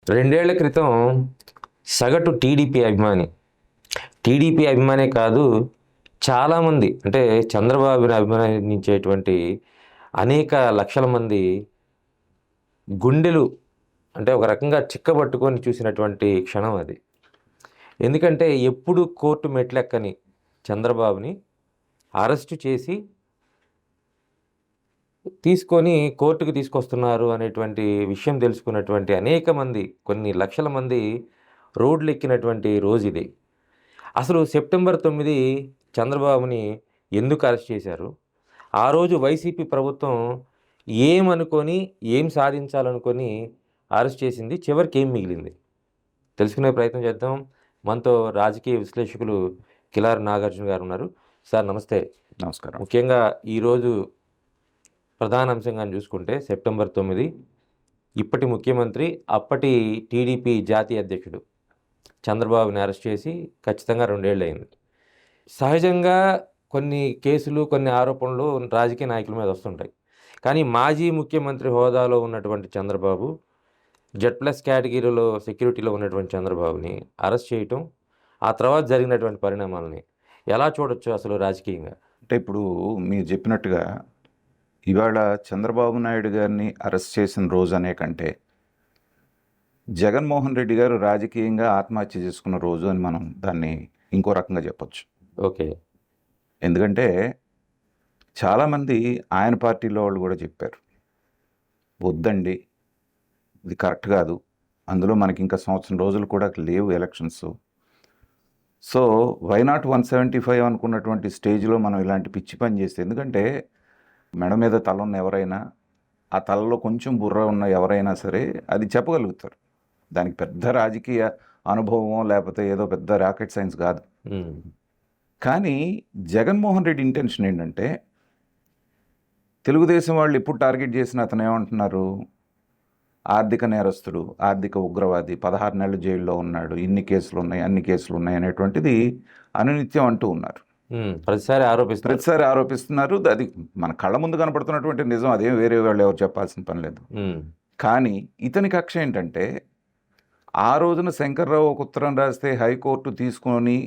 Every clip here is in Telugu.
2 ఏళ్ల క్రితం సగటు టీడీపీ అభిమానే కాదు, చాలామంది అంటే చంద్రబాబుని అభిమానించేటువంటి అనేక లక్షల మంది గుండెలు అంటే ఒక రకంగా చిక్కబట్టుకొని చూసినటువంటి క్షణం అది. ఎందుకంటే ఎప్పుడు కోర్టు మెట్లెక్కని చంద్రబాబుని అరెస్టు చేసి తీసుకొని కోర్టుకు తీసుకొస్తున్నారు అనేటువంటి విషయం తెలుసుకున్నటువంటి అనేక మంది, కొన్ని లక్షల మంది రోడ్లు ఎక్కినటువంటి రోజు ఇది. అసలు సెప్టెంబర్ 9 చంద్రబాబుని ఎందుకు అరెస్ట్ చేశారు? ఆ రోజు వైసీపీ ప్రభుత్వం ఏమనుకొని, ఏం సాధించాలనుకొని అరెస్ట్ చేసింది? చివరికి ఏం మిగిలింది? తెలుసుకునే ప్రయత్నం చేద్దాం. మనతో రాజకీయ విశ్లేషకులు కిలారి నాగార్జున గారు ఉన్నారు. సార్ నమస్తే. నమస్కారం. ముఖ్యంగా ఈరోజు ప్రధాన అంశంగా చూసుకుంటే సెప్టెంబర్ 9 ఇప్పటి ముఖ్యమంత్రి, అప్పటి టీడీపీ జాతీయ అధ్యక్షుడు చంద్రబాబుని అరెస్ట్ చేసి ఖచ్చితంగా 2 ఏళ్ళు అయింది. సహజంగా కొన్ని కేసులు, కొన్ని ఆరోపణలు రాజకీయ నాయకుల మీద వస్తుంటాయి. కానీ మాజీ ముఖ్యమంత్రి హోదాలో ఉన్నటువంటి చంద్రబాబు, Z+ కేటగిరీలో సెక్యూరిటీలో ఉన్నటువంటి చంద్రబాబుని అరెస్ట్ చేయటం, ఆ తర్వాత జరిగినటువంటి పరిణామాలని ఎలా చూడొచ్చు అసలు రాజకీయంగా? అంటే ఇప్పుడు మీరు చెప్పినట్టుగా ఇవాళ చంద్రబాబు నాయుడు గారిని అరెస్ట్ చేసిన రోజు అనే కంటే జగన్మోహన్ రెడ్డి గారు రాజకీయంగా ఆత్మహత్య చేసుకున్న రోజు అని మనం దాన్ని ఇంకో రకంగా చెప్పొచ్చు. ఓకే. ఎందుకంటే చాలామంది ఆయన పార్టీలో వాళ్ళు కూడా చెప్పారు, వద్దండి ఇది కరెక్ట్ కాదు, అందులో మనకి ఇంకా సంవత్సరం రోజులు కూడా లేవు ఎలక్షన్స్, సో వై నాట్ 175 అనుకున్నటువంటి స్టేజ్లో మనం ఇలాంటి పిచ్చి పని చేస్తే, ఎందుకంటే మెడ మీద తల ఉన్న ఎవరైనా, ఆ తలలో కొంచెం బుర్ర ఉన్న ఎవరైనా సరే అది చెప్పగలుగుతారు. దానికి పెద్ద రాజకీయ అనుభవం లేకపోతే ఏదో పెద్ద రాకెట్ సైన్స్ కాదు. కానీ జగన్మోహన్ రెడ్డి ఇంటెన్షన్ ఏంటంటే, తెలుగుదేశం వాళ్ళు ఎప్పుడు టార్గెట్ చేసిన అతను ఏమంటున్నారు, ఆర్థిక నేరస్తుడు, ఆర్థిక ఉగ్రవాది, 16 నెలలు జైల్లో ఉన్నాడు, ఇన్ని కేసులు ఉన్నాయి, అన్ని కేసులు ఉన్నాయి అనేటువంటిది అనునిత్యం అంటూ ఉన్నారు. ప్రతిసారి ఆరోపిస్తున్నారు. అది మన కళ్ళ ముందు కనపడుతున్నటువంటి నిజం, అదేం వేరే వాళ్ళు ఎవరు చెప్పాల్సిన పని లేదు. కానీ ఇతని కక్ష ఏంటంటే, ఆ రోజున శంకర్రావు ఒక ఉత్తరం రాస్తే హైకోర్టు తీసుకొని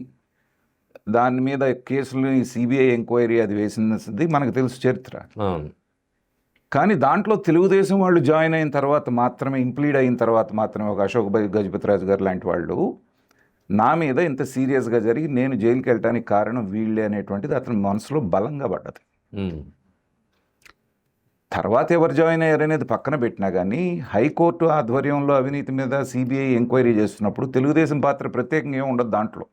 దాని మీద కేసులని సిబిఐ ఎంక్వైరీ అది వేసింది మనకు తెలుసు చరిత్ర. కానీ దాంట్లో తెలుగుదేశం వాళ్ళు జాయిన్ అయిన తర్వాత మాత్రమే, ఇంప్లీడ్ అయిన తర్వాత మాత్రమే ఒక అశోక్ గజపతిరాజు గారు లాంటి వాళ్ళు నా మీద ఇంత సీరియస్గా జరిగి నేను జైలుకి వెళ్ళటానికి కారణం వీళ్ళే అనేటువంటిది అతని మనసులో బలంగా పడ్డది. తర్వాత ఎవరు జాయిన్ అయ్యారనేది పక్కన పెట్టినా కానీ హైకోర్టు ఆధ్వర్యంలో అవినీతి మీద సిబిఐ ఎంక్వైరీ చేస్తున్నప్పుడు తెలుగుదేశం పాత్ర ప్రత్యేకంగా ఏమి ఉండదు దాంట్లో.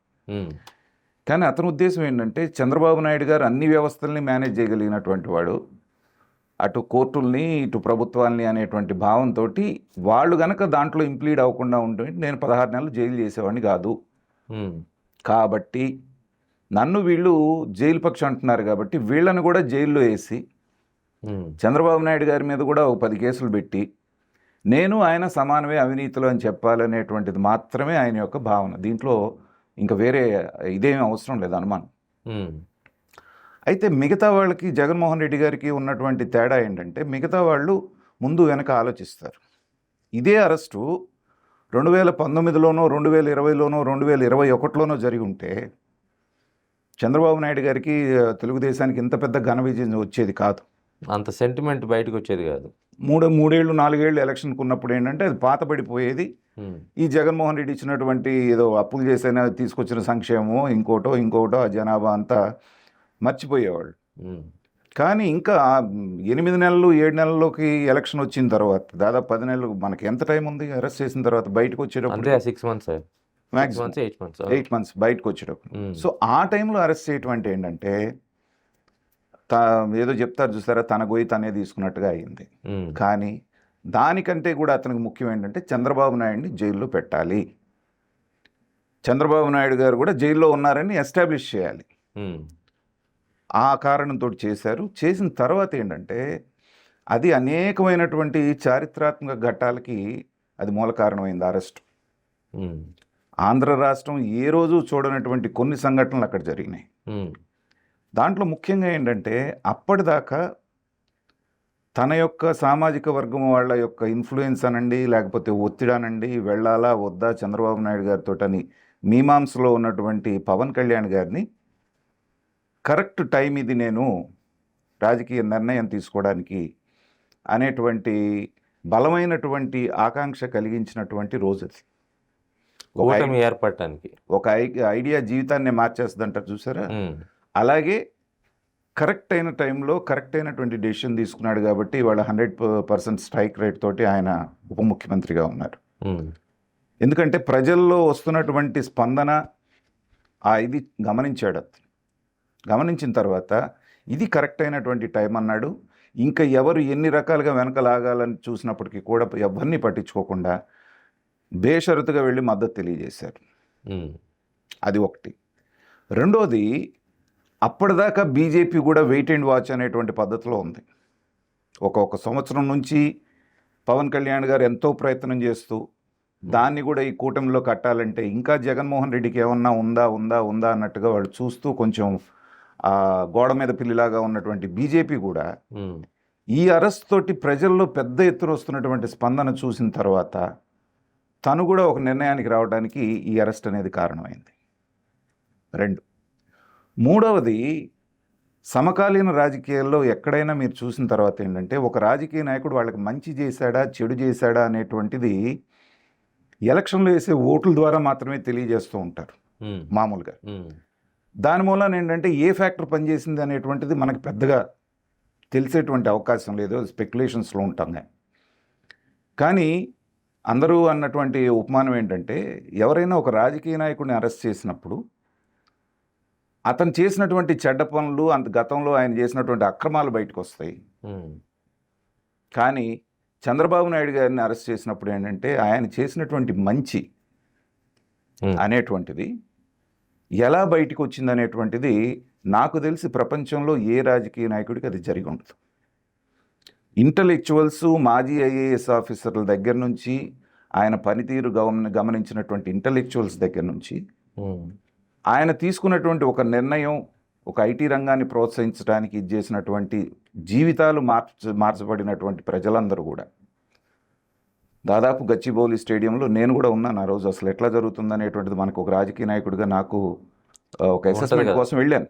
కానీ అతని ఉద్దేశం ఏంటంటే, చంద్రబాబు నాయుడు గారు అన్ని వ్యవస్థల్ని మేనేజ్ చేయగలిగినటువంటి వాడు, అటు కోర్టుల్ని ఇటు ప్రభుత్వాల్ని అనేటువంటి భావంతో వాళ్ళు గనక దాంట్లో ఇంప్లీడ్ అవ్వకుండా ఉంటే నేను 16 నెలలు జైలు చేసేవాడిని కాదు. కాబట్టి నన్ను వీళ్ళు జైలు పక్షం అంటున్నారు కాబట్టి వీళ్ళని కూడా జైల్లో వేసి చంద్రబాబు నాయుడు గారి మీద కూడా ఒక 10 కేసులు పెట్టి నేను ఆయన సమానమే అవినీతిలో అని చెప్పాలనేటువంటిది మాత్రమే ఆయన యొక్క భావన. దీంట్లో ఇంకా వేరే ఇదేమీ అవసరం లేదు అనుమానం. అయితే మిగతా వాళ్ళకి, జగన్మోహన్ రెడ్డి గారికి ఉన్నటువంటి తేడా ఏంటంటే, మిగతా వాళ్ళు ముందు వెనక ఆలోచిస్తారు. ఇదే అరెస్టు 2019లోనో 2020లోనో 2021లోనో జరిగి ఉంటే చంద్రబాబు నాయుడు గారికి, తెలుగుదేశానికి ఇంత పెద్ద ఘన విజయం వచ్చేది కాదు, అంత సెంటిమెంట్ బయటకు వచ్చేది కాదు. 3 ఏళ్ళు 4 ఏళ్ళు ఎలక్షన్కి ఉన్నప్పుడు ఏంటంటే అది పాతపడిపోయేది. ఈ జగన్మోహన్ రెడ్డి ఇచ్చినటువంటి ఏదో అప్పులు చేసైనా తీసుకొచ్చిన సంక్షేమమో ఇంకోటో ఆ జనాభా అంతా మర్చిపోయేవాళ్ళు. కానీ ఇంకా 8 నెలలు 7 నెలల్లోకి ఎలక్షన్ వచ్చిన తర్వాత, దాదాపు 10 నెలలు, మనకి ఎంత టైం ఉంది అరెస్ట్ చేసిన తర్వాత బయటకు వచ్చేటప్పుడు? 6 months, మ్యాక్సిమం 8 months బయటకు వచ్చేటప్పుడు. సో ఆ టైంలో అరెస్ట్ చేయటం అంటే ఏంటంటే, ఏదో చెప్తారు చూసారా, తన గొయ్యి తనే తీసుకున్నట్టుగా అయింది. కానీ దానికంటే కూడా అతనికి ముఖ్యం ఏంటంటే, చంద్రబాబు నాయుడిని జైల్లో పెట్టాలి, చంద్రబాబు నాయుడు గారు కూడా జైల్లో ఉన్నారని ఎస్టాబ్లిష్ చేయాలి. ఆ కారణంతో చేశారు. చేసిన తర్వాత ఏంటంటే, అది అనేకమైనటువంటి చారిత్రాత్మక ఘట్టాలకి అది మూల కారణమైంది అరెస్ట్. ఆంధ్ర రాష్ట్రం ఏ రోజు చూడనటువంటి కొన్ని సంఘటనలు అక్కడ జరిగినాయి. దాంట్లో ముఖ్యంగా ఏంటంటే, అప్పటిదాకా తన యొక్క సామాజిక వర్గం వాళ్ళ యొక్క ఇన్ఫ్లుయెన్స్ అనండి, లేకపోతే ఒత్తిడి అనండి, వెళ్ళాలా వద్దా చంద్రబాబు నాయుడు గారితో అని మీమాంసలో ఉన్నటువంటి పవన్ కళ్యాణ్ గారిని కరెక్ట్ టైం ఇది నేను రాజకీయ నిర్ణయం తీసుకోవడానికి అనేటువంటి బలమైనటువంటి ఆకాంక్ష కలిగించినటువంటి రోజు అది. కూటమి ఏర్పడటానికి ఒక ఐడియా జీవితాన్ని మార్చేస్తుందంటారు చూసారా, అలాగే కరెక్ట్ అయిన టైంలో కరెక్ట్ అయినటువంటి డెసిషన్ తీసుకున్నాడు కాబట్టి ఇవాళ 100% స్ట్రైక్ రేట్ తోటి ఆయన ఉప ముఖ్యమంత్రిగా ఉన్నారు. ఎందుకంటే ప్రజల్లో వస్తున్నటువంటి స్పందన ఇది గమనించాడు. గమనించిన తర్వాత ఇది కరెక్ట్ అయినటువంటి టైం అన్నాడు. ఇంకా ఎవరు ఎన్ని రకాలుగా వెనక లాగాలని చూసినప్పటికీ కూడా ఎవరిని పట్టించుకోకుండా బేషరతుగా వెళ్ళి మద్దతు తెలియజేశారు. అది ఒకటి. రెండోది, అప్పటిదాకా బీజేపీ కూడా వెయిట్ అండ్ వాచ్ అనేటువంటి పద్ధతిలో ఉంది. ఒక సంవత్సరం నుంచి పవన్ కళ్యాణ్ గారు ఎంతో ప్రయత్నం చేస్తూ దాన్ని కూడా ఈ కూటమిలో కట్టాలంటే ఇంకా జగన్మోహన్ రెడ్డికి ఏమన్నా ఉందా అన్నట్టుగా వాళ్ళు చూస్తూ కొంచెం గోడ మీద పిల్లిలాగా ఉన్నటువంటి బీజేపీ కూడా ఈ అరెస్ట్ తోటి ప్రజల్లో పెద్ద ఎత్తున వస్తున్నటువంటి స్పందన చూసిన తర్వాత తను కూడా ఒక నిర్ణయానికి రావడానికి ఈ అరెస్ట్ అనేది కారణమైంది. 2. మూడవది, సమకాలీన రాజకీయాల్లో ఎక్కడైనా మీరు చూసిన తర్వాత ఏంటంటే ఒక రాజకీయ నాయకుడు వాళ్ళకి మంచి చేశాడా చెడు చేశాడా అనేటువంటిది ఎలక్షన్లో వేసే ఓట్ల ద్వారా మాత్రమే తెలియజేస్తూ ఉంటారు మామూలుగా. దాని మూలన ఏంటంటే ఏ ఫ్యాక్టర్ పనిచేసింది అనేటువంటిది మనకు పెద్దగా తెలిసేటువంటి అవకాశం లేదు, స్పెక్యులేషన్స్లో ఉంటాం. కానీ అందరూ అన్నటువంటి ఉపమానం ఏంటంటే ఎవరైనా ఒక రాజకీయ నాయకుడిని అరెస్ట్ చేసినప్పుడు అతను చేసినటువంటి చెడ్డ పనులు, గతంలో ఆయన చేసినటువంటి అక్రమాలు బయటకు వస్తాయి. కానీ చంద్రబాబు నాయుడు గారిని అరెస్ట్ చేసినప్పుడు ఏంటంటే ఆయన చేసినటువంటి మంచి అనేటువంటిది ఎలా బయటకు వచ్చింది అనేటువంటిది నాకు తెలిసి ప్రపంచంలో ఏ రాజకీయ నాయకుడికి అది జరిగి ఉండదు. ఇంటలెక్చువల్స్, మాజీ ఐఏఎస్ ఆఫీసర్ల దగ్గర నుంచి, ఆయన పనితీరు గమనించినటువంటి ఇంటలెక్చువల్స్ దగ్గర నుంచి, ఆయన తీసుకున్నటువంటి ఒక నిర్ణయం, ఒక ఐటీ రంగాన్ని ప్రోత్సహించడానికి ఇది చేసినటువంటి జీవితాలు మార్చబడినటువంటి ప్రజలందరూ కూడా దాదాపు గచ్చిబౌలి స్టేడియంలో నేను కూడా ఉన్నాను ఆ రోజు. అసలు ఎట్లా జరుగుతుంది అనేటువంటిది మనకు ఒక రాజకీయ నాయకుడిగా నాకు ఒక అసెస్మెంట్ కోసం వెళ్ళాను.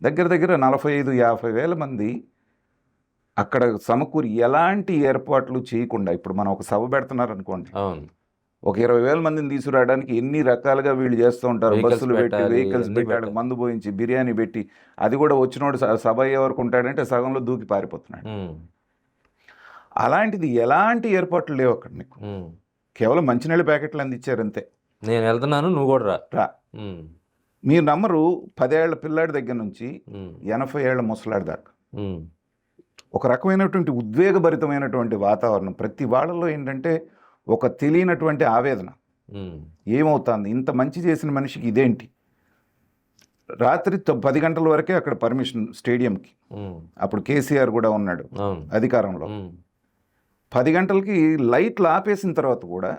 దగ్గర 45-50 వేల మంది అక్కడ సమకూరి ఎలాంటి ఏర్పాట్లు చేయకుండా, ఇప్పుడు మనం ఒక సభ పెడుతున్నారు అనుకోండి, ఒక 20,000 మందిని తీసుకురావడానికి ఎన్ని రకాలుగా వీళ్ళు చేస్తూ ఉంటారు. బస్సులు పెట్టి, వెహికల్స్ పెట్టి, మందు పోయించి, బిర్యానీ పెట్టి, అది కూడా వచ్చినోడు సభ అయ్యే వరకు ఉంటాడంటే సగంలో దూకి పారిపోతున్నాడు. అలాంటిది ఎలాంటి ఏర్పాట్లు లేవు అక్కడ. నీకు కేవలం మంచినీళ్ళ ప్యాకెట్లు అందించారు అంతే. నేను వెళ్తున్నాను, నువ్వు కూడా రా. మీరు నమ్మరు, 10 ఏళ్ల పిల్లాడి దగ్గర నుంచి 80 ఏళ్ల ముసలాడి దాకా ఒక రకమైనటువంటి ఉద్వేగభరితమైనటువంటి వాతావరణం. ప్రతి వాళ్ళలో ఏంటంటే ఒక తెలియనటువంటి ఆవేదన. ఏమవుతుంది, ఇంత మంచి చేసిన మనిషికి ఇదేంటి? రాత్రి 10 గంటల వరకే అక్కడ పర్మిషన్ స్టేడియంకి. అప్పుడు కేసీఆర్ కూడా ఉన్నాడు అధికారంలో. 10 గంటలకి లైట్లు ఆపేసిన తర్వాత కూడా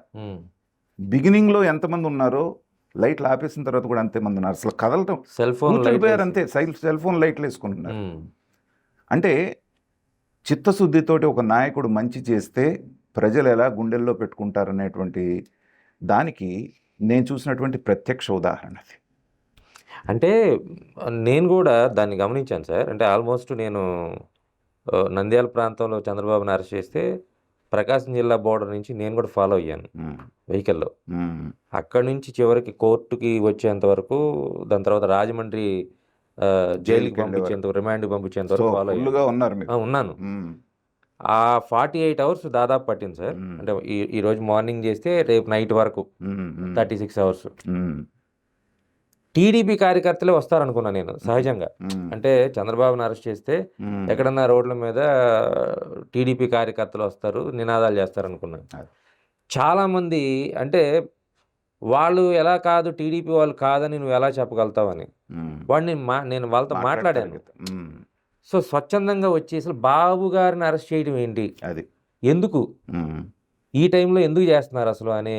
బిగినింగ్లో ఎంతమంది ఉన్నారో లైట్లు ఆపేసిన తర్వాత కూడా అంతేమంది ఉన్నారు. అసలు కదలటం, కూర్చొనిపోయారు అంతే, సెల్ ఫోన్ లైట్లు వేసుకుంటున్నారు. అంటే చిత్తశుద్ధితోటి ఒక నాయకుడు మంచి చేస్తే ప్రజలు ఎలా గుండెల్లో పెట్టుకుంటారనేటువంటి దానికి నేను చూసినటువంటి ప్రత్యక్ష ఉదాహరణ అది. అంటే నేను కూడా దాన్ని గమనించాను సార్. అంటే ఆల్మోస్ట్ నేను నంద్యాల ప్రాంతంలో చంద్రబాబుని అరెస్ట్ చేస్తే ప్రకాశం జిల్లా బోర్డర్ నుంచి నేను కూడా ఫాలో అయ్యాను వెహికల్లో. అక్కడి నుంచి చివరికి కోర్టుకి వచ్చేంత వరకు, దాని తర్వాత రాజమండ్రి జైలుకి పంపించేంత, రిమాండ్కి పంపించేంత వరకు ఫాలో ఉన్నాను. ఆ 48 అవర్స్ దాదాపు పట్టింది సార్. అంటే ఈరోజు మార్నింగ్ చేస్తే రేపు నైట్ వరకు 36 అవర్స్. టీడీపీ కార్యకర్తలే వస్తారనుకున్నా నేను సహజంగా. అంటే చంద్రబాబుని అరెస్ట్ చేస్తే ఎక్కడన్నా రోడ్ల మీద టీడీపీ కార్యకర్తలు వస్తారు, నినాదాలు చేస్తారనుకున్నాను. చాలామంది అంటే వాళ్ళు ఎలా కాదు, టీడీపీ వాళ్ళు కాదని నువ్వు ఎలా చెప్పగలుగుతావని వాడిని నేను వాళ్ళతో మాట్లాడాను. సో స్వచ్ఛందంగా వచ్చి అసలు బాబు గారిని అరెస్ట్ చేయడం ఏంటి, అది ఎందుకు, ఈ టైంలో ఎందుకు చేస్తున్నారు అసలు అనే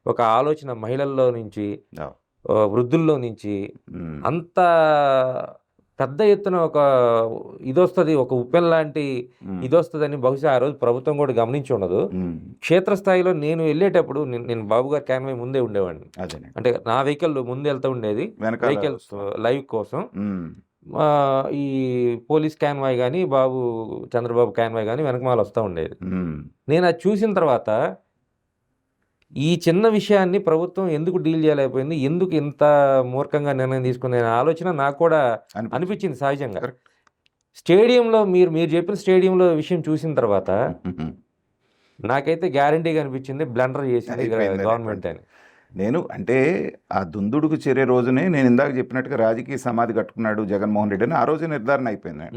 ఒక ఆలోచన మహిళల్లో నుంచి, వృద్ధుల్లో నుంచి, అంత పెద్ద ఎత్తున ఒక ఇదొస్తుంది, ఒక ఉప్పెన్ లాంటి ఇదొస్తుందని బహుశా ఆ రోజు ప్రభుత్వం కూడా గమనించి ఉండదు. క్షేత్రస్థాయిలో నేను వెళ్ళేటప్పుడు నేను బాబు గారు క్యాన్వై ముందే ఉండేవాడిని. అంటే నా వెహికల్ ముందు వెళ్తూ ఉండేది వెహికల్ లైవ్ కోసం. ఈ పోలీస్ క్యాన్వాయ్ కానీ చంద్రబాబు క్యాన్వాయ్ కానీ వెనకమాల వస్తూ ఉండేది. నేను అది చూసిన తర్వాత ఈ చిన్న విషయాన్ని ప్రభుత్వం ఎందుకు డీల్ చేయలేకపోయింది, ఎందుకు ఇంత మూర్ఖంగా నిర్ణయం తీసుకుంది అనే ఆలోచన నాకు కూడా అనిపించింది సహజంగా. స్టేడియంలో మీరు చెప్పిన స్టేడియంలో విషయం చూసిన తర్వాత నాకైతే గ్యారంటీగా అనిపించింది బ్లండర్ చేసింది గవర్నమెంట్ అని. నేను అంటే ఆ దుందుడుకు చేరే రోజునే నేను ఇందాక చెప్పినట్టుగా రాజకీయ సమాధి కట్టుకున్నాడు జగన్మోహన్ రెడ్డి అని ఆ రోజే నిర్ధారణ అయిపోయింది.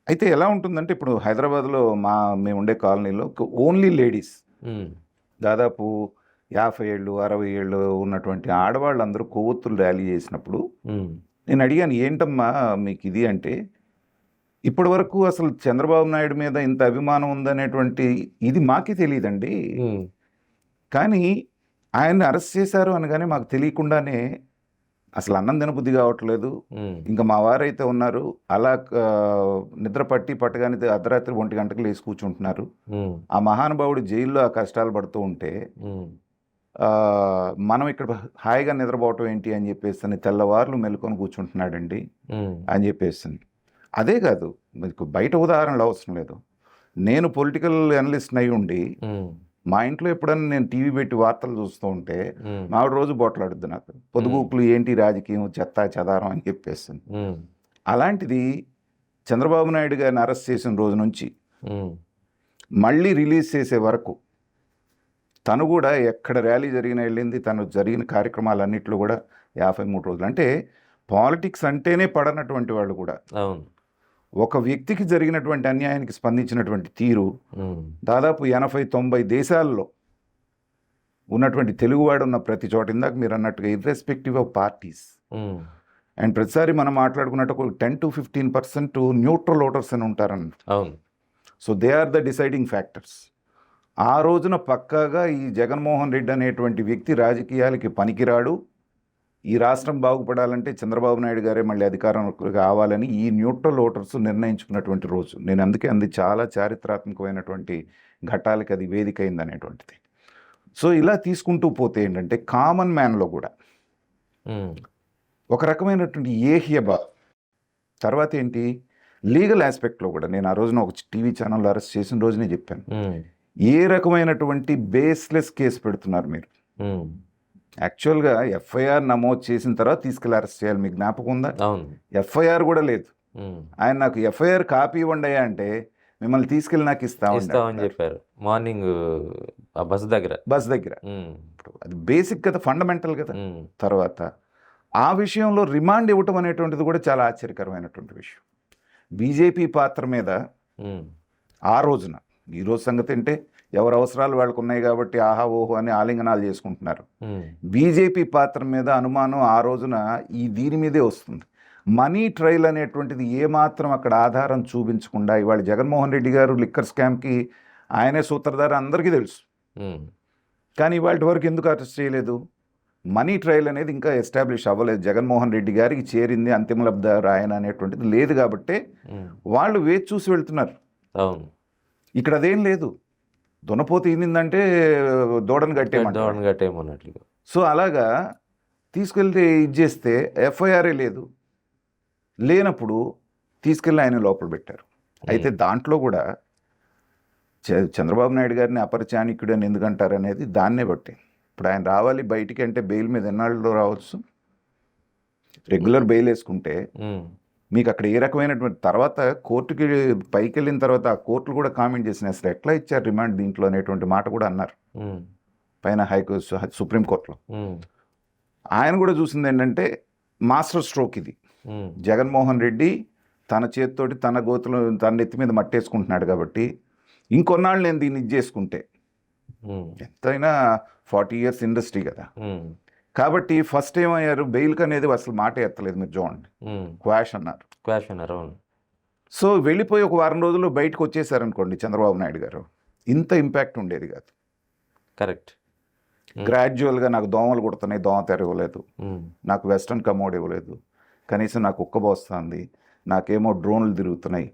అయితే ఎలా ఉంటుందంటే ఇప్పుడు హైదరాబాద్లో మేము ఉండే కాలనీలో ఓన్లీ లేడీస్ దాదాపు 50 ఏళ్ళు 60 ఏళ్ళు ఉన్నటువంటి ఆడవాళ్ళందరూ కొవ్వొత్తులు ర్యాలీ చేసినప్పుడు నేను అడిగాను, ఏంటమ్మా మీకు ఇది అంటే, ఇప్పటి వరకు అసలు చంద్రబాబు నాయుడు మీద ఇంత అభిమానం ఉందనేటువంటి ఇది మాకే తెలియదండి, కానీ ఆయన్ని అరెస్ట్ చేశారు అనగానే మాకు తెలియకుండానే అసలు అన్నం తినబుద్ధి కావట్లేదు. ఇంకా మా వారైతే ఉన్నారు అలా నిద్ర పట్టగానే అర్ధరాత్రి 1 గంటకు లేచి కూర్చుంటున్నారు. ఆ మహానుభావుడు జైల్లో ఆ కష్టాలు పడుతూ ఉంటే మనం ఇక్కడ హాయిగా నిద్రపోవటం ఏంటి అని చెప్పేసి తెల్లవార్లు మెలుకొని కూర్చుంటున్నాడండి అని చెప్పేసి. అదే కాదు, మీకు బయట ఉదాహరణలు అవసరం లేదు. నేను పొలిటికల్ అనలిస్ట్ అయి ఉండి మా ఇంట్లో ఎప్పుడన్నా నేను టీవీ పెట్టి వార్తలు చూస్తూ ఉంటే మావిడ రోజు బోట్లాడుద్ది నాకు, పొదుగుకులు ఏంటి రాజకీయం చెత్త చెదారం అని చెప్పేస్తుంది. అలాంటిది చంద్రబాబు నాయుడు గారిని అరెస్ట్ చేసిన రోజు నుంచి మళ్ళీ రిలీజ్ చేసే వరకు తను కూడా ఎక్కడ ర్యాలీ వెళ్ళింది, తను జరిగిన కార్యక్రమాలన్నింటిలో కూడా 53 రోజులు. అంటే పాలిటిక్స్ అంటేనే పడనటువంటి వాళ్ళు కూడా ఒక వ్యక్తికి జరిగినటువంటి అన్యాయానికి స్పందించినటువంటి తీరు దాదాపు 80-90 దేశాల్లో ఉన్నటువంటి తెలుగువాడు ఉన్న ప్రతి చోట, ఇందాక మీరు అన్నట్టుగా ఇర్రెస్పెక్టివ్ ఆఫ్ పార్టీస్ అండ్ ప్రతిసారి మనం మాట్లాడుకున్నట్టు 10-15% న్యూట్రల్ ఓటర్స్ అని ఉంటారన్న. So they are the deciding factors. ఆ రోజున పక్కాగా ఈ జగన్మోహన్ రెడ్డి అనేటువంటి వ్యక్తి రాజకీయాలకి పనికిరాడు, ఈ రాష్ట్రం బాగుపడాలంటే చంద్రబాబు నాయుడు గారే మళ్ళీ అధికారం కావాలని ఈ న్యూట్రల్ ఓటర్స్ నిర్ణయించుకున్నటువంటి రోజు. నేను అందుకే చాలా చారిత్రాత్మకమైనటువంటి ఘట్టాలకి అది వేదిక అయింది అనేటువంటిది. సో ఇలా తీసుకుంటూ పోతే ఏంటంటే కామన్ మ్యాన్లో కూడా ఒక రకమైనటువంటి ఏహ్యభ, తర్వాత ఏంటి లీగల్ ఆస్పెక్ట్లో కూడా నేను ఆ రోజున ఒక టీవీ ఛానల్లో అరెస్ట్ చేసిన రోజునే చెప్పాను, ఏ రకమైనటువంటి బేస్లెస్ కేసు పెడుతున్నారు మీరు. యాక్చువల్గా ఎఫ్ఐఆర్ నమోదు చేసిన తర్వాత తీసుకెళ్ళి అరెస్ట్ చేయాలి, మీకు జ్ఞాపకం ఉందా? ఎఫ్ఐఆర్ కూడా లేదు. ఆయన నాకు ఎఫ్ఐఆర్ కాపీ ఇవ్వండి అంటే మిమ్మల్ని తీసుకెళ్ళి నాకు ఇస్తామని చెప్పారు మార్నింగ్ బస్ దగ్గర. అది బేసిక్ కదా, ఫండమెంటల్ కదా. తర్వాత ఆ విషయంలో రిమాండ్ ఇవ్వటం అనేటువంటిది కూడా చాలా ఆశ్చర్యకరమైనటువంటి విషయం. బీజేపీ పాత్ర మీద ఆ రోజున, ఈరోజు సంగతి అంటే ఎవరు అవసరాలు వాళ్ళకు ఉన్నాయి కాబట్టి ఆహా ఓహో అని ఆలింగనాలు చేసుకుంటున్నారు. బీజేపీ పాత్ర మీద అనుమానం ఆ రోజున దీని మీదే వస్తుంది. మనీ ట్రయల్ అనేటువంటిది ఏమాత్రం అక్కడ ఆధారం చూపించకుండా, ఇవాళ జగన్మోహన్ రెడ్డి గారు లిక్కర్ స్కామ్కి ఆయనే సూత్రధార అందరికీ తెలుసు, కానీ ఇవాళ వరకు ఎందుకు అరెస్ట్ చేయలేదు? మనీ ట్రయల్ అనేది ఇంకా ఎస్టాబ్లిష్ అవ్వలేదు. జగన్మోహన్ రెడ్డి గారికి చేరింది అంతిమ లబ్ధి ఆయన అనేటువంటిది లేదు కాబట్టి వాళ్ళు వేచి చూసి వెళ్తున్నారు. ఇక్కడ అదేం లేదు, దునపోతే ఈనిందంటే దూడను కట్టేయమన్నట్లు. సో అలాగా తీసుకెళ్తే ఇది చేస్తే ఎఫ్ఐఆర్ఏ లేనప్పుడు తీసుకెళ్ళి ఆయన లోపల పెట్టారు. అయితే దాంట్లో కూడా చంద్రబాబు నాయుడు గారిని అపరిచాణిక్యుడు అని ఎందుకంటారు అనేది దాన్నే బట్టి. ఇప్పుడు ఆయన రావాలి బయటికి అంటే బెయిల్ మీద ఎన్నాళ్ళలో రావచ్చు, రెగ్యులర్ బెయిల్ వేసుకుంటే మీకు అక్కడ ఏ రకమైనటువంటి, తర్వాత కోర్టుకి పైకి వెళ్ళిన తర్వాత ఆ కోర్టులు కూడా కామెంట్ చేసిన అసలు ఎట్లా ఇచ్చారు రిమాండ్ దీంట్లో అనేటువంటి మాట కూడా అన్నారు పైన సుప్రీంకోర్టులో. ఆయన కూడా చూసింది ఏంటంటే మాస్టర్ స్ట్రోక్ ఇది, జగన్మోహన్ రెడ్డి తన చేతితోటి తన గోతులు తన నెత్తి మీద మట్టేసుకుంటున్నాడు కాబట్టి ఇంకొన్నాళ్ళు నేను దీన్ని ఇది చేసుకుంటే, ఎంతైనా 40 years ఇండస్ట్రీ కదా, కాబట్టి ఫస్ట్ ఏమయ్యారు, బెయిల్కి అనేది అసలు మాట ఎత్తలేదు. మీరు చూడండి, క్వాష్ అన్నారు. సో వెళ్ళిపోయి ఒక వారం రోజుల్లో బయటకు వచ్చేసారనుకోండి చంద్రబాబు నాయుడు గారు, ఇంత ఇంపాక్ట్ ఉండేది కాదు. కరెక్ట్. గ్రాడ్యువల్గా నాకు దోమలు కుడుతున్నాయి, దోమ తెర ఇవ్వలేదు, నాకు వెస్ట్రన్ కమోడ్ ఇవ్వలేదు, కనీసం నాకు ఉక్కబోస్తుంది, నాకేమో డ్రోన్లు తిరుగుతున్నాయి,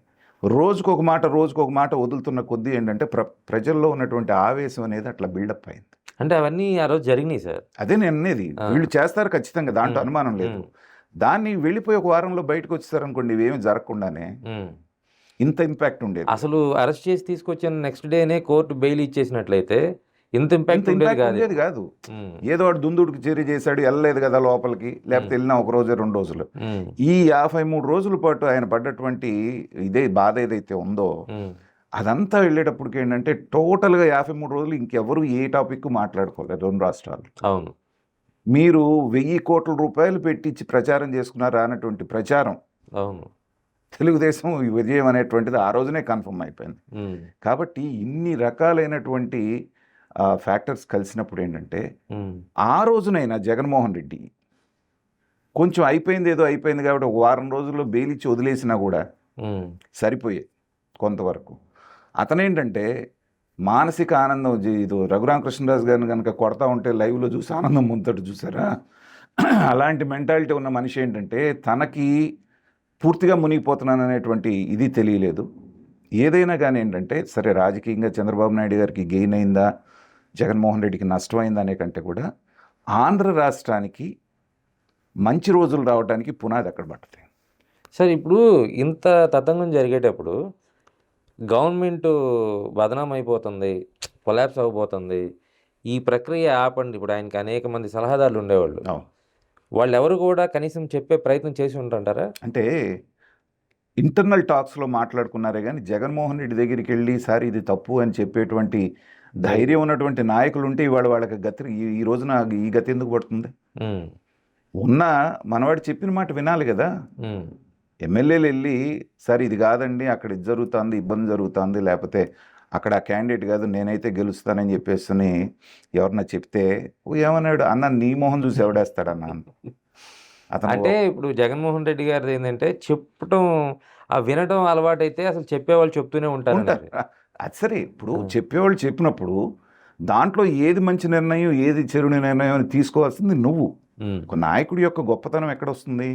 రోజుకొక మాట వదులుతున్న కొద్దీ ఏంటంటే ప్రజల్లో ఉన్నటువంటి ఆవేశం అనేది అట్లా బిల్డప్ అయింది. అంటే అవన్నీ ఆ రోజు జరిగినాయి సార్. అదే నేను అనేది, వీళ్ళు చేస్తారు ఖచ్చితంగా, దాంట్లో అనుమానం లేదు. దాన్ని వెళ్ళిపోయి ఒక వారంలో బయటకు వచ్చేసారనుకోండి, ఇవేమి జరగకుండానే ఇంత ఇంపాక్ట్ ఉండేది. అసలు అరెస్ట్ చేసి తీసుకొచ్చిన నెక్స్ట్ డేనే కోర్టు బెయిల్ ఇచ్చేసినట్లయితే ఇంత ఇంపాక్ట్ ఉండేది కాదు. ఏదో వాడు దుందుడికి చర్య చేశాడు, వెళ్ళలేదు కదా లోపలికి, లేకపోతే వెళ్ళినా ఒక రోజు 2 రోజులు. ఈ 53 రోజుల పాటు ఆయన పడ్డటువంటి బాధ ఏదైతే ఉందో అదంతా వెళ్ళేటప్పటికి ఏంటంటే టోటల్గా 53 రోజులు ఇంకెవరు ఏ టాపిక్ మాట్లాడుకోలేదు 2 రాష్ట్రాలు. అవును. మీరు 1000 కోట్ల రూపాయలు పెట్టించి ప్రచారం చేసుకున్నారా అన్నటువంటి ప్రచారం, అవును, తెలుగుదేశం విజయం అనేటువంటిది ఆ రోజునే కన్ఫర్మ్ అయిపోయింది. కాబట్టి ఇన్ని రకాలైనటువంటి ఫ్యాక్టర్స్ కలిసినప్పుడు ఏంటంటే ఆ రోజునైనా జగన్మోహన్ రెడ్డి కొంచెం అయిపోయింది కాబట్టి ఒక వారం రోజుల్లో బెయిల్ ఇచ్చి వదిలేసినా కూడా సరిపోయేది కొంతవరకు. అతనేంటంటే మానసిక ఆనందం, ఇది రఘురామకృష్ణరాజు గారిని కనుక కొడతా ఉంటే లైవ్లో చూసి ఆనందం ముంతటి చూసారా, అలాంటి మెంటాలిటీ ఉన్న మనిషి ఏంటంటే తనకి పూర్తిగా మునిగిపోతున్నాను అనేటువంటి ఇది తెలియలేదు. ఏదైనా కానీ ఏంటంటే సరే రాజకీయంగా చంద్రబాబు నాయుడు గారికి గెయిన్ అయిందా, జగన్మోహన్ రెడ్డికి నష్టమైందా అనే కంటే కూడా ఆంధ్ర రాష్ట్రానికి మంచి రోజులు రావడానికి పునాది అక్కడ పడుతుంది. సార్ ఇప్పుడు ఇంత తతంగం జరిగేటప్పుడు గవర్నమెంట్ బదనాం అయిపోతుంది, కొలాప్స్ అయిపోతుంది, ఈ ప్రక్రియ ఆపండి. ఇప్పుడు ఆయనకి అనేక మంది సలహాదారులు ఉండేవాళ్ళు, వాళ్ళు ఎవరు కూడా కనీసం చెప్పే ప్రయత్నం చేసి ఉంటారంటారా? అంటే ఇంటర్నల్ టాక్స్లో మాట్లాడుకున్నారే కానీ జగన్మోహన్ రెడ్డి దగ్గరికి వెళ్ళి సార్ ఇది తప్పు అని చెప్పేటువంటి ధైర్యం ఉన్నటువంటి నాయకులు ఉంటే ఇవాళ వాళ్ళకి గతి ఈ రోజున ఈ గతి ఎందుకు పడుతుంది? ఉన్న మనవాడు చెప్పిన మాట వినాలి కదా. ఎమ్మెల్యేలు వెళ్ళి సార్ ఇది కాదండి, అక్కడ ఇది జరుగుతుంది, ఇబ్బంది జరుగుతుంది, లేకపోతే అక్కడ ఆ క్యాండిడేట్ కాదు నేనైతే గెలుస్తానని చెప్పేసి ఎవరన్నా చెప్తే ఏమన్నాడు అన్న, నీ మొహం చూసి ఎవడేస్తాడన్నా అతను. అంటే ఇప్పుడు జగన్మోహన్ రెడ్డి గారిది ఏంటంటే చెప్పటం, ఆ వినటం అలవాటైతే అసలు చెప్పేవాళ్ళు చెప్తూనే ఉంటారు. అది సరే, ఇప్పుడు చెప్పేవాళ్ళు చెప్పినప్పుడు దాంట్లో ఏది మంచి నిర్ణయం ఏది చెడు నిర్ణయం అని తీసుకోవాల్సింది నువ్వు. ఒక నాయకుడి యొక్క గొప్పతనం ఎక్కడొస్తుంది?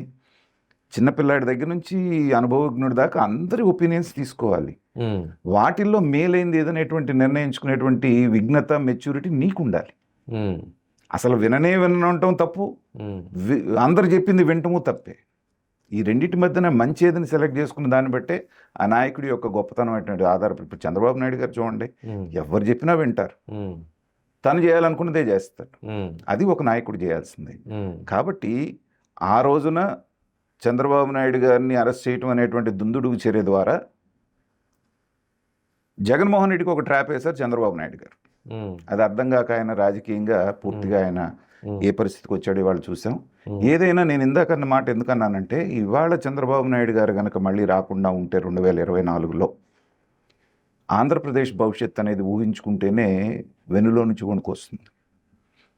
చిన్నపిల్లాడి దగ్గర నుంచి అనుభవజ్ఞుడి దాకా అందరి ఒపీనియన్స్ తీసుకోవాలి. వాటిల్లో మేలైంది ఏదనేటువంటి నిర్ణయించుకునేటువంటి విఘ్నత, మెచ్యూరిటీ నీకు ఉండాలి. అసలు వినటం తప్పు, అందరు చెప్పింది వినటము తప్పే. ఈ రెండింటి మధ్యన మంచి ఏదని సెలెక్ట్ చేసుకున్న దాన్ని బట్టే ఆ నాయకుడి యొక్క గొప్పతనం ఏంటంటే ఆధారపడి. ఇప్పుడు చంద్రబాబు నాయుడు గారు చూడండి, ఎవరు చెప్పినా వింటారు, తను చేయాలనుకున్నదే చేస్తాడు. అది ఒక నాయకుడు చేయాల్సిందే. కాబట్టి ఆ రోజున చంద్రబాబు నాయుడు గారిని అరెస్ట్ చేయటం అనేటువంటి దుందుడుగు చర్య ద్వారా జగన్మోహన్ రెడ్డికి ఒక ట్రాప్ వేశారు చంద్రబాబు నాయుడు గారు. అది అర్థం కాక ఆయన రాజకీయంగా పూర్తిగా ఆయన ఏ పరిస్థితికి వచ్చాడో ఇవాళ చూసాం. ఏదైనా నేను ఇందాకన్న మాట ఎందుకన్నానంటే ఇవాళ చంద్రబాబు నాయుడు గారు కనుక మళ్ళీ రాకుండా ఉంటే 2024లో ఆంధ్రప్రదేశ్ భవిష్యత్ అనేది ఊహించుకుంటేనే వెన్నులో నుంచి వణుకొస్తుంది.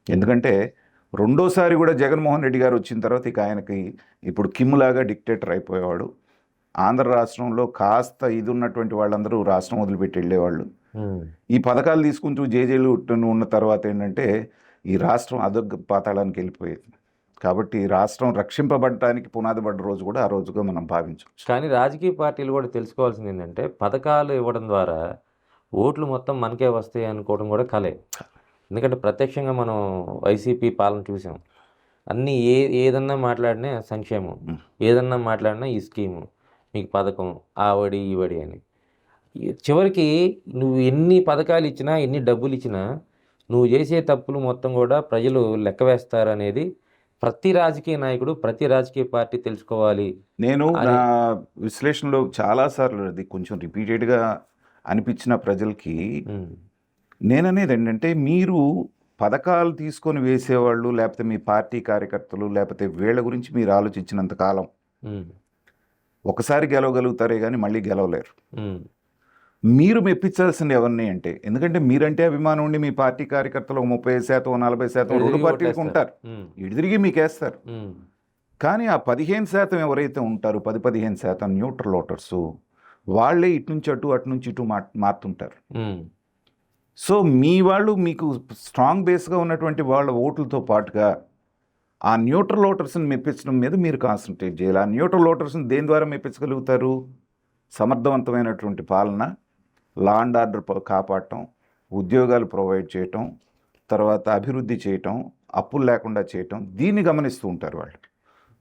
ఎందుకంటే రెండోసారి కూడా జగన్మోహన్ రెడ్డి గారు వచ్చిన తర్వాత ఇక ఆయనకి ఇప్పుడు కిమ్లాగా డిక్టేటర్ అయిపోయేవాడు. ఆంధ్ర రాష్ట్రంలో కాస్త ఇది ఉన్నటువంటి వాళ్ళందరూ రాష్ట్రం వదిలిపెట్టి వెళ్ళేవాళ్ళు. ఈ పథకాలు తీసుకుంటూ జేజేలు ఉన్న తర్వాత ఏంటంటే ఈ రాష్ట్రం అదొక పాతాళానికి వెళ్ళిపోయేది. కాబట్టి రాష్ట్రం రక్షింపబడటానికి పునాది పడ్డ రోజు కూడా ఆ రోజుగా మనం భావించవచ్చు. కానీ రాజకీయ పార్టీలు కూడా తెలుసుకోవాల్సింది ఏంటంటే పథకాలు ఇవ్వడం ద్వారా ఓట్లు మొత్తం మనకే వస్తాయి అనుకోవడం కూడా కలే. ఎందుకంటే ప్రత్యక్షంగా మనం వైసీపీ పాలన చూసాం. అన్నీ ఏదన్నా మాట్లాడినా సంక్షేమం, ఏదన్నా మాట్లాడినా ఈ స్కీము, మీకు పథకం, ఆ వడి ఈ వడి అని. చివరికి నువ్వు ఎన్ని పథకాలు ఇచ్చినా ఎన్ని డబ్బులు ఇచ్చినా నువ్వు చేసే తప్పులు మొత్తం కూడా ప్రజలు లెక్క వేస్తారు అనేది ప్రతి రాజకీయ నాయకుడు, ప్రతి రాజకీయ పార్టీ తెలుసుకోవాలి. నేను నా విశ్లేషణలో చాలాసార్లు అది కొంచెం రిపీటెడ్గా అనిపించిన ప్రజలకి నేననేది ఏంటంటే మీరు పథకాలు తీసుకొని వేసేవాళ్ళు లేకపోతే మీ పార్టీ కార్యకర్తలు లేకపోతే వీళ్ళ గురించి మీరు ఆలోచించినంత కాలం ఒకసారి గెలవగలుగుతారే కానీ మళ్ళీ గెలవలేరు. మీరు మెప్పించాల్సింది ఎవరిని అంటే, ఎందుకంటే మీరంటే అభిమానం ఉండి మీ పార్టీ కార్యకర్తలు 30%, 40% రెండు పార్టీలకు ఉంటారు, ఇడిదిరిగి మీకేస్తారు. కానీ ఆ 15% ఎవరైతే ఉంటారో 10-15% న్యూట్రల్ ఓటర్సు వాళ్ళే ఇటు నుంచి అటు అటు నుంచి ఇటు మారుతుంటారు. సో మీ వాళ్ళు మీకు స్ట్రాంగ్ బేస్గా ఉన్నటువంటి వాళ్ళ ఓట్లతో పాటుగా ఆ న్యూట్రల్ ఓటర్స్ని మెప్పించడం మీద మీరు కాన్సన్ట్రేట్ చేయాలి. ఆ న్యూట్రల్ ఓటర్స్ని దేని ద్వారా మెప్పించగలుగుతారు? సమర్థవంతమైనటువంటి పాలన, లా అండ్ ఆర్డర్ కాపాడటం, ఉద్యోగాలు ప్రొవైడ్ చేయటం, తర్వాత అభివృద్ధి చేయటం, అప్పులు లేకుండా చేయటం, దీన్ని గమనిస్తూ ఉంటారు వాళ్ళు.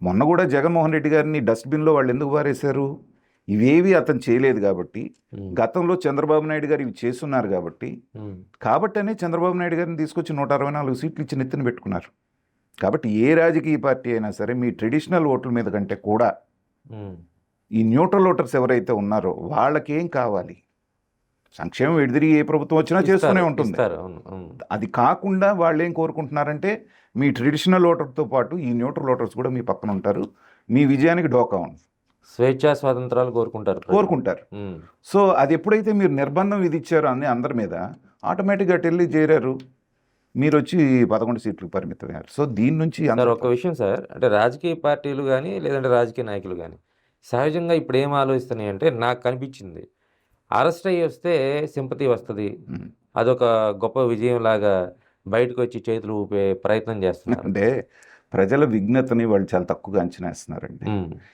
మొన్న కూడా జగన్మోహన్ రెడ్డి గారిని డస్ట్బిన్లో వాళ్ళు ఎందుకు పారేశారు? ఇవేవి అతను చేయలేదు కాబట్టి, గతంలో చంద్రబాబు నాయుడు గారు ఇవి చేస్తున్నారు కాబట్టనే చంద్రబాబు నాయుడు గారిని తీసుకొచ్చి 164 సీట్లు ఇచ్చి నెత్తిన పెట్టుకున్నారు. కాబట్టి ఏ రాజకీయ పార్టీ అయినా సరే మీ ట్రెడిషనల్ ఓట్ల మీద కంటే కూడా ఈ న్యూట్రల్ ఓటర్స్ ఎవరైతే ఉన్నారో వాళ్ళకేం కావాలి? సంక్షేమం ఎడిదిరి ఏ ప్రభుత్వం వచ్చినా చేస్తూనే ఉంటుంది. అది కాకుండా వాళ్ళు ఏం కోరుకుంటున్నారంటే మీ ట్రెడిషనల్ ఓటర్తో పాటు ఈ న్యూట్రల్ ఓటర్స్ కూడా మీ పక్కన ఉంటారు, మీ విజయానికి డోకా ఉంది. స్వేచ్ఛా స్వాతంత్రాలు కోరుకుంటారు. సో అది ఎప్పుడైతే మీరు నిర్బంధం విధించారో అని అందరి మీద, ఆటోమేటిక్గా వెళ్ళి చేరారు, మీరు వచ్చి 11 సీట్లకు పరిమితమయ్యారు. సో దీని నుంచి ఒక విషయం సార్, అంటే రాజకీయ పార్టీలు కానీ లేదంటే రాజకీయ నాయకులు కానీ సహజంగా ఇప్పుడు ఏం ఆలోచిస్తున్నాయి అంటే, నాకు కనిపించింది అరెస్ట్ అయ్యి వస్తే సింపతి వస్తుంది, అదొక గొప్ప విజయం లాగా బయటకు వచ్చి చేతులు ఊపే ప్రయత్నం చేస్తున్నారు. అంటే ప్రజల విఘ్నతని వాళ్ళు చాలా తక్కువగా అంచనా వేస్తున్నారండి.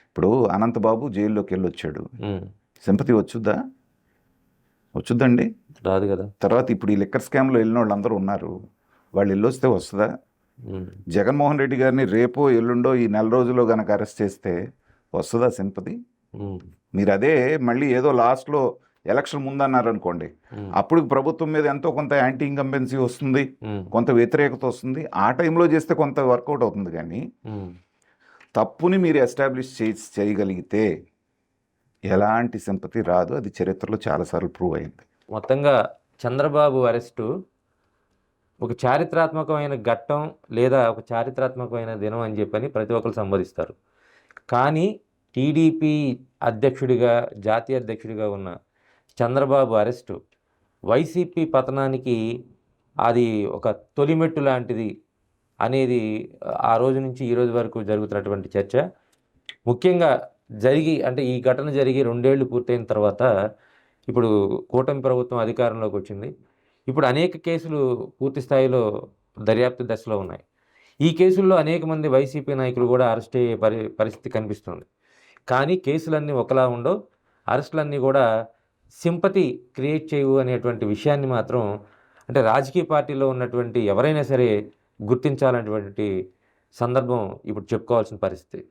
ఇప్పుడు అనంతబాబు జైల్లోకి వెళ్ళి వచ్చాడు, సింపతి వచ్చుద్దండి? రాదు కదా. తర్వాత ఇప్పుడు ఈ లిక్కర్ స్కామ్లో వెళ్ళిన వాళ్ళందరూ ఉన్నారు, వాళ్ళు వెళ్ళొస్తే వస్తుందా? జగన్మోహన్ రెడ్డి గారిని రేపో ఎల్లుండో ఈ నెల రోజుల్లో కనుక అరెస్ట్ చేస్తే వస్తుందా సింపతి? మీరు అదే మళ్ళీ ఏదో లాస్ట్లో ఎలక్షన్ ముందన్నారు అనుకోండి, అప్పుడు ప్రభుత్వం మీద ఎంతో కొంత యాంటీ ఇన్కంబెన్సీ వస్తుంది, కొంత వ్యతిరేకత వస్తుంది, ఆ టైంలో చేస్తే కొంత వర్కౌట్ అవుతుంది. కానీ తప్పుని మీరు ఎస్టాబ్లిష్ చేయగలిగితే ఎలాంటి సింపతి రాదు. అది చరిత్రలో చాలాసార్లు ప్రూవ్ అయింది. మొత్తంగా చంద్రబాబు అరెస్టు ఒక చారిత్రాత్మకమైన ఘట్టం లేదా ఒక చారిత్రాత్మకమైన దినం అని చెప్పని ప్రతి ఒక్కరు సంబోధిస్తారు. కానీ టీడీపీ అధ్యక్షుడిగా, జాతీయ అధ్యక్షుడిగా ఉన్న చంద్రబాబు అరెస్టు వైసీపీ పతనానికి అది ఒక తొలిమెట్టు లాంటిది అనేది ఆ రోజు నుంచి ఈ రోజు వరకు జరుగుతున్నటువంటి చర్చ. ముఖ్యంగా అంటే ఈ ఘటన జరిగి 2 ఏళ్ళు పూర్తయిన తర్వాత ఇప్పుడు కూటమి ప్రభుత్వం అధికారంలోకి వచ్చింది. ఇప్పుడు అనేక కేసులు పూర్తి స్థాయిలో దర్యాప్తు దశలో ఉన్నాయి. ఈ కేసుల్లో అనేక మంది వైసీపీ నాయకులు కూడా అరెస్ట్ అయ్యే పరిస్థితి కనిపిస్తుంది. కానీ కేసులన్నీ ఒకలా ఉండవు, అరెస్టులన్నీ కూడా సింపతి క్రియేట్ చేయవు అనేటువంటి విషయాన్ని మాత్రం, అంటే రాజకీయ పార్టీలో ఉన్నటువంటి ఎవరైనా సరే గుర్తించాలనేటువంటి సందర్భం ఇప్పుడు చెప్పుకోవాల్సిన పరిస్థితి.